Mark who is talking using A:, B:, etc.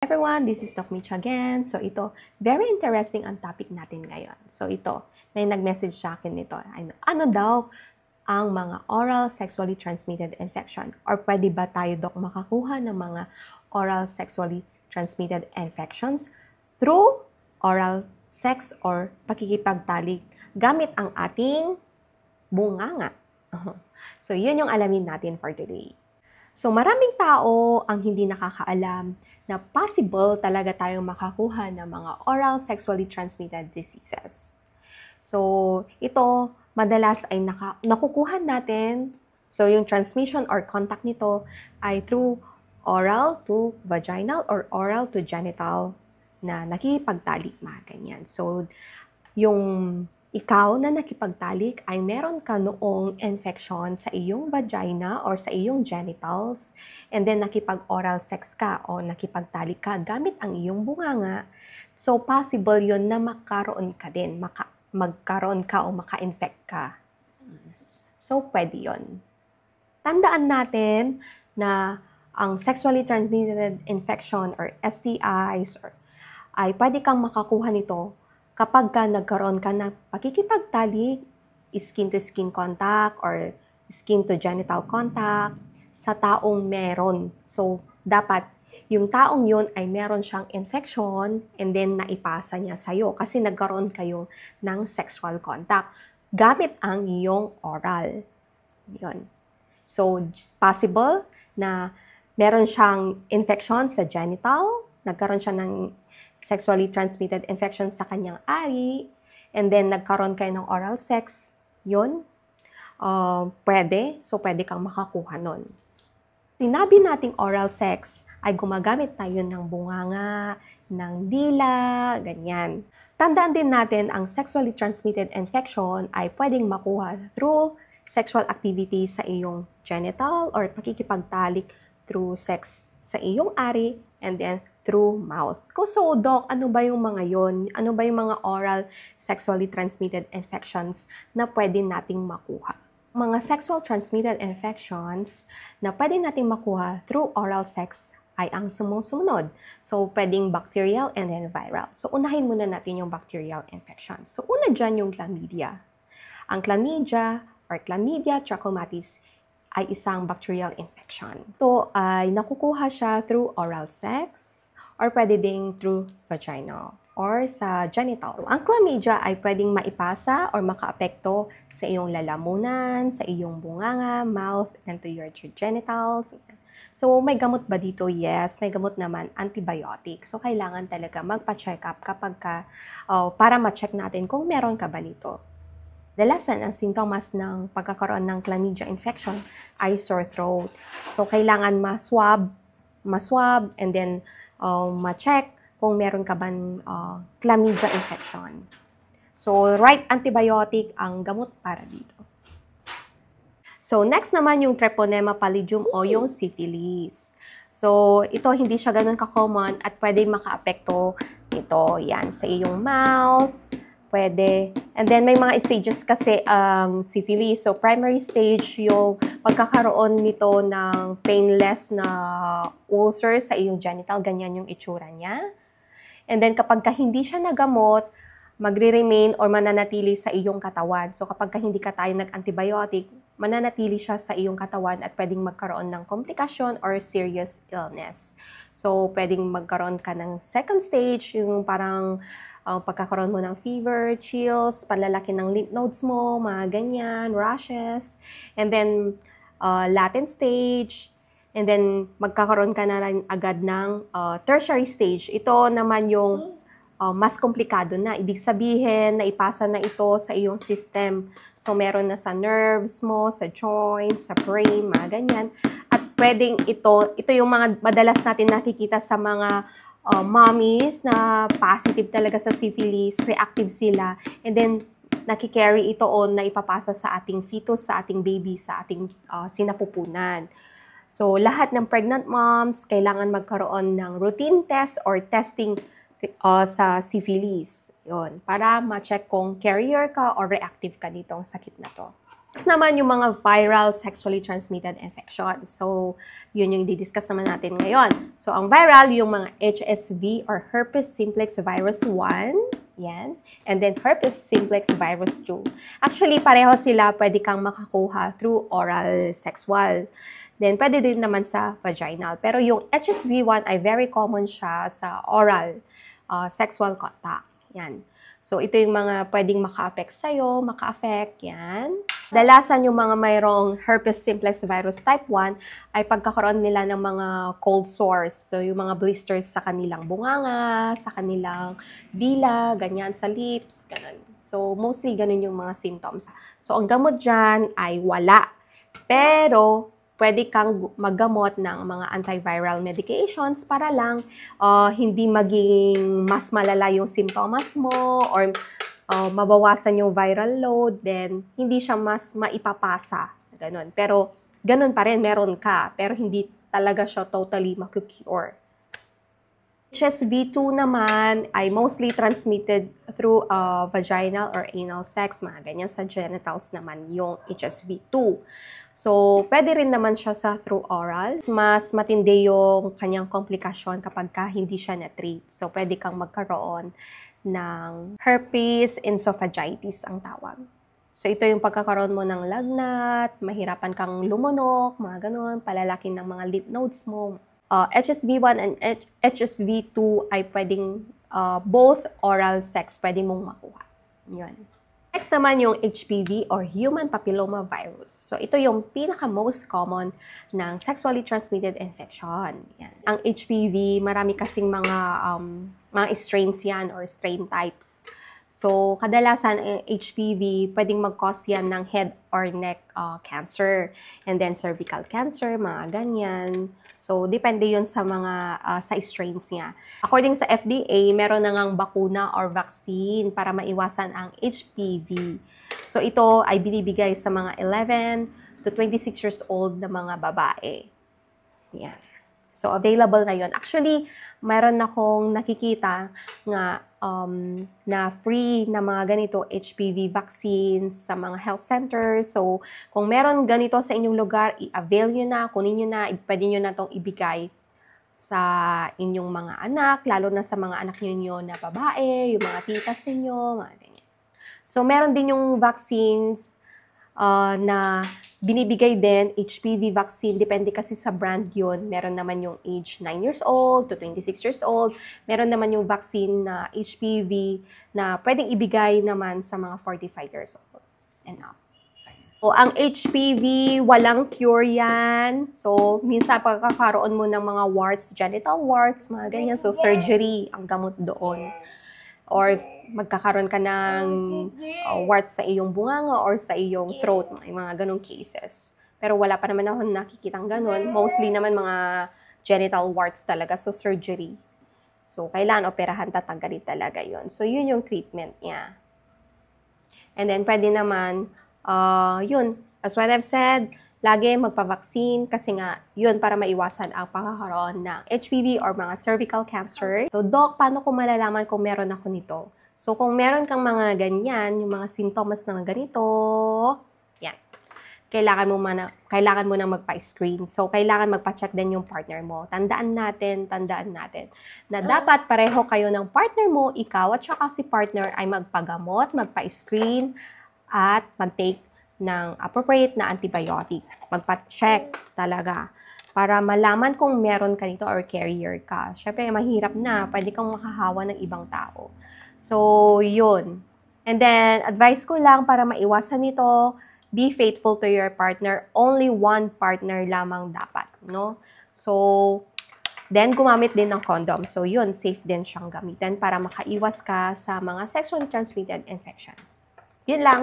A: Everyone, this is Doc Mitch again. So ito, very interesting ang topic natin ngayon. So ito, may nag-message sa akin nito. Ano daw ang mga oral sexually transmitted infection? Or pwede ba tayo, Doc, makakuha ng mga oral sexually transmitted infections through oral sex or pakikipagtalik gamit ang ating bunganga? So yun yung alamin natin for today. So maraming tao ang hindi nakakaalam na possible talaga tayong makakuha ng mga oral sexually transmitted diseases. So ito madalas ay nakukuha natin. So yung transmission or contact nito ay through oral to vaginal or oral to genital na nakikipagtalik ganyan. So yung ikaw na nakipagtalik ay meron ka noong infection sa iyong vagina or sa iyong genitals and then nakipag-oral sex ka o nakipagtalik ka gamit ang iyong bunganga. So, possible yun na magkaroon ka din, magkaroon ka o maka-infect ka. So, pwede yun. Tandaan natin na ang sexually transmitted infection or STIs ay pwede kang makakuha nito kapag ka nagkaroon ka na pakikipagtalik, skin-to-skin contact or skin-to-genital contact sa taong meron. So, dapat yung taong yun ay meron siyang infection and then naipasa niya sa'yo kasi nagkaroon kayo ng sexual contact gamit ang iyong oral. Yun. So, possible na meron siyang infection sa genital, nagkaroon siya ng sexually transmitted infection sa kanyang ari, and then nagkaroon kayo ng oral sex, yun, pwede. So, pwede kang makakuha nun. Sinabi nating oral sex ay gumagamit tayo ng bunganga, ng dila, ganyan. Tandaan din natin ang sexually transmitted infection ay pwedeng makuha through sexual activity sa iyong genital or pakikipagtalik through sex sa iyong ari, and then through mouth. So, Doc, ano ba yung mga yon? Ano ba yung mga oral sexually transmitted infections na pwede nating makuha? Mga sexual transmitted infections na pwede nating makuha through oral sex ay ang sumusunod. So, pwedeng bacterial and then viral. So, unahin muna natin yung bacterial infection. So, una dyan yung chlamydia. Ang chlamydia or Chlamydia trachomatis ay isang bacterial infection. Ito ay nakukuha siya through oral sex or pwede ding through vaginal or sa genital. Ang chlamydia ay pwedeng maipasa or makaapekto sa iyong lalamunan, sa iyong bunganga, mouth, and to your genitals. So, may gamot ba dito? Yes, may gamot naman, antibiotic. So, kailangan talaga magpa-check up para ma-check natin kung meron ka ba nito. Dalasan, ang sintomas ng pagkakaroon ng chlamydia infection ay sore throat. So, kailangan ma-swab, and then ma-check kung meron ka bang chlamydia infection. So, right antibiotic ang gamot para dito. So, next naman yung Treponema pallidum o yung syphilis. So, ito hindi siya ganun ka-common at pwede makaapekto ito, yan, sa iyong mouth, pwede. And then, may mga stages kasi ang syphilis. So, primary stage yung pagkakaroon nito ng painless na ulcer sa iyong genital. Ganyan yung itsura niya. And then, kapag hindi siya nagamot, magre-remain or mananatili sa iyong katawan. So, kapag hindi ka tayo nag-antibiotic, mananatili siya sa iyong katawan at pwedeng magkaroon ng komplikasyon or serious illness. So, pwedeng magkaroon ka ng second stage, yung parang pagkakaroon mo ng fever, chills, panlalaki ng lymph nodes mo, mga ganyan, rashes. And then, latent stage. And then, magkakaroon ka na rin agad ng tertiary stage. Ito naman yung mas komplikado na. Ibig sabihin, naipasa na ito sa iyong system. So, meron na sa nerves mo, sa joints, sa brain, mga ganyan. At pwedeng ito yung mga madalas natin nakikita sa mga mommies na positive talaga sa syphilis, reactive sila, and then nakikarry ito o naipapasa sa ating fetus, sa ating baby, sa ating sinapupunan. So, lahat ng pregnant moms, kailangan magkaroon ng routine test or testing sa syphilis. Yun, para ma-check kung carrier ka or reactive ka ditong sakit na to. Next naman yung mga viral sexually transmitted infection. So, yun yung di-discuss naman natin ngayon. So, ang viral, yung mga HSV or herpes simplex virus 1, yan. And then herpes simplex virus 2. Actually, pareho sila pwede kang makakuha through oral sexual. Then, pwede din naman sa vaginal. Pero yung HSV1 ay very common siya sa oral sexual contact. Yan. So, ito yung mga pwedeng maka-affect sa'yo, maka-affect, yan. Dalasan yung mga mayroong herpes simplex virus type 1 ay pagkakaroon nila ng mga cold sores. So, yung mga blisters sa kanilang bunganga, sa kanilang dila, ganyan, sa lips, ganun. So, mostly ganun yung mga symptoms. So, ang gamot dyan ay wala. Pero, pwede kang maggamot ng mga antiviral medications para lang hindi maging mas malala yung simptomas mo or mabawasan yung viral load, then hindi siya mas maipapasa. Ganun. Pero ganun pa rin, meron ka. Pero hindi talaga siya totally makukure. HSV2 naman ay mostly transmitted through vaginal or anal sex. Mga ganyan sa genitals naman yung HSV2. So, pwede rin naman siya sa through oral. Mas matindi yung kanyang komplikasyon kapag hindi siya na-treat. So, pwede kang magkaroon ng herpes esophagitis ang tawag. So, ito yung pagkakaroon mo ng lagnat, mahirapan kang lumunok, mga ganun, palalaki ng mga lymph nodes mo. HSV1 and HSV2 ay pwedeng both oral sex, pwede mong makuha. Yun. Next naman yung HPV or Human Papilloma Virus. So, ito yung pinaka-most common ng sexually transmitted infection. Yan. Ang HPV, marami kasing mga strains yan or strain types. So, kadalasan HPV, pwedeng mag-cause yan ng head or neck cancer. And then cervical cancer, mga ganyan. So, depende yun sa mga sa strains niya. According sa FDA, meron na ngang bakuna or vaccine para maiwasan ang HPV. So, ito ay binibigay sa mga 11 to 26 years old na mga babae. Yan. So, available na yun. Actually, meron akong nakikita nga na free na mga ganito HPV vaccines sa mga health centers. So, kung meron ganito sa inyong lugar, i-avail nyo na, kunin nyo na, pwede nyo na itong ibigay sa inyong mga anak, lalo na sa mga anak nyo na babae, yung mga titas ninyo, mga ganyan. So, meron din yung vaccines na binibigay din, HPV vaccine, depende kasi sa brand yun. Meron naman yung age 9 years old to 26 years old. Meron naman yung vaccine na HPV na pwedeng ibigay naman sa mga 45 years old and up. So, ang HPV, walang cure yan. So, minsan pagkakaroon mo ng mga warts, genital warts, mga ganyan. So, surgery ang gamot doon. Or magkakaroon ka ng warts sa iyong bunganga or sa iyong throat, mga ganong cases. Pero wala pa naman ako nakikitang ganon. Mostly naman mga genital warts talaga, so surgery. So, kailangan operahan, tatanggalin talaga yon. So, yun yung treatment niya. And then, pwede naman, yun, as what I've said, lagi magpa-vaccine kasi nga yun para maiwasan ang pagkakaroon ng HPV or mga cervical cancer. So, Doc, paano ko malalaman kung meron ako nito? So, kung meron kang mga ganyan, yung mga symptoms na ganito, yan. Kailangan mo na magpa-screen. So, kailangan magpa-check din yung partner mo. Tandaan natin na dapat pareho kayo ng partner mo, ikaw at saka si partner ay magpagamot, magpa-screen, at mag-take ng appropriate na antibiotic. Magpa-check talaga para malaman kung meron ka nito or carrier ka. Syempre, mahirap na. Pwede kang makahawa ng ibang tao. So, yun. And then, advice ko lang para maiwasan nito, be faithful to your partner. Only one partner lamang dapat, no? So, then, gumamit din ng condom. So, yun, safe din siyang gamitin para makaiwas ka sa mga sexually transmitted infections. Yun lang.